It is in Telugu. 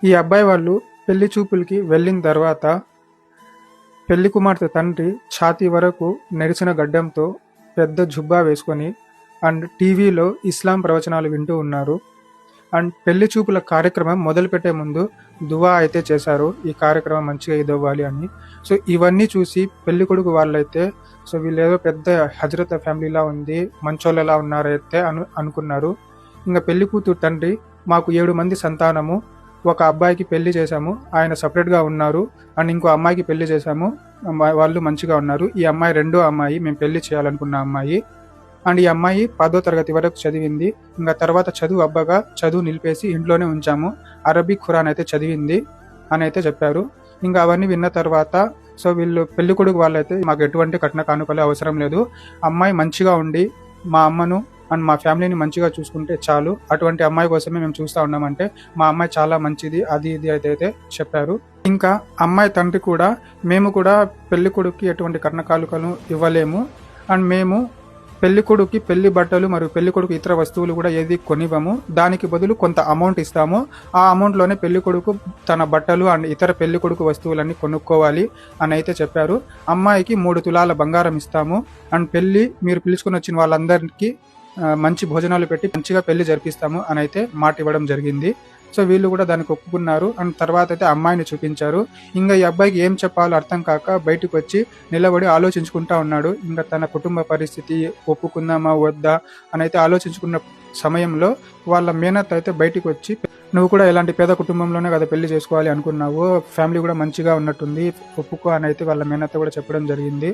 ఈ అబ్బాయి వాళ్ళు పెళ్లి చూపులకి వెళ్ళిన తర్వాత పెళ్లి కుమార్తె తండ్రి ఛాతీ వరకు నెరిసిన గడ్డంతో పెద్ద జుబ్బా వేసుకొని అండ్ టీవీలో ఇస్లాం ప్రవచనాలు వింటూ ఉన్నారు. అండ్ పెళ్లి చూపుల కార్యక్రమం మొదలుపెట్టే ముందు దువా అయితే చేశారు, ఈ కార్యక్రమం మంచిగా ఇదవ్వాలి అని. సో ఇవన్నీ చూసి పెళ్లి కొడుకు వాళ్ళైతే సో వీళ్ళేదో పెద్ద హజరత్ ఫ్యామిలీలా ఉంది, మంచోళ్ళలా ఉన్నారైతే అనుకున్నారు. ఇంకా పెళ్లి కూతురు తండ్రి, మాకు 7 మంది సంతానము, ఒక అబ్బాయికి పెళ్లి చేశాము, ఆయన సపరేట్గా ఉన్నారు. అండ్ ఇంకో అమ్మాయికి పెళ్లి చేశాము, వాళ్ళు మంచిగా ఉన్నారు. ఈ అమ్మాయి రెండో అమ్మాయి, మేము పెళ్లి చేయాలనుకున్న అమ్మాయి. అండ్ ఈ అమ్మాయి 10వ తరగతి వరకు చదివింది. ఇంకా తర్వాత చదువు అబ్బగా చదువు నిలిపేసి ఇంట్లోనే ఉంచాము, అరబిక్ ఖురాన్ అయితే చదివింది అని అయితే చెప్పారు. ఇంకా అవన్నీ విన్న తర్వాత సో వీళ్ళు పెళ్లి కొడుకు వాళ్ళైతే, మాకు ఎటువంటి కట్న కానుకలు అవసరం లేదు, అమ్మాయి మంచిగా ఉండి మా అమ్మను అండ్ మా ఫ్యామిలీని మంచిగా చూసుకుంటే చాలు, అటువంటి అమ్మాయి కోసమే మేము చూస్తూ ఉన్నామంటే మా అమ్మాయి చాలా మంచిది, అది ఇది అయితే చెప్పారు. ఇంకా అమ్మాయి తండ్రి కూడా, మేము కూడా పెళ్లి కొడుకుకి ఎటువంటి కట్న కానుకలు ఇవ్వలేము, అండ్ మేము పెళ్లి కొడుకుకి పెళ్లి బట్టలు మరియు పెళ్లి కొడుకు ఇతర వస్తువులు కూడా ఏది కొనివ్వము, దానికి బదులు కొంత అమౌంట్ ఇస్తాము, ఆ అమౌంట్లోనే పెళ్లి కొడుకు తన బట్టలు అండ్ ఇతర పెళ్లి కొడుకు వస్తువులన్నీ కొనుక్కోవాలి అని అయితే చెప్పారు. అమ్మాయికి 3 తులాల బంగారం ఇస్తాము, అండ్ పెళ్లి మీరు పిలుచుకుని వచ్చిన వాళ్ళందరికీ మంచి భోజనాలు పెట్టి మంచిగా పెళ్లి జరిపిస్తాము అని అయితే మాట ఇవ్వడం జరిగింది. సో వీళ్ళు కూడా దానికి ఒప్పుకున్నారు. అండ్ తర్వాత అయితే అమ్మాయిని చూపించారు. ఇంకా ఈ అబ్బాయికి ఏం చెప్పాలో అర్థం కాక బయటకు వచ్చి నిలబడి ఆలోచించుకుంటా ఉన్నాడు. ఇంకా తన కుటుంబ పరిస్థితి, ఒప్పుకుందామా వద్దా అని అయితే ఆలోచించుకున్న సమయంలో వాళ్ళ మేనత్త అయితే బయటకు వచ్చి, నువ్వు కూడా ఇలాంటి పేద కుటుంబంలోనే కదా పెళ్లి చేసుకోవాలి అనుకున్నావు, ఫ్యామిలీ కూడా మంచిగా ఉన్నట్టుంది, ఒప్పుకో అని అయితే వాళ్ళ మేనత్త కూడా చెప్పడం జరిగింది.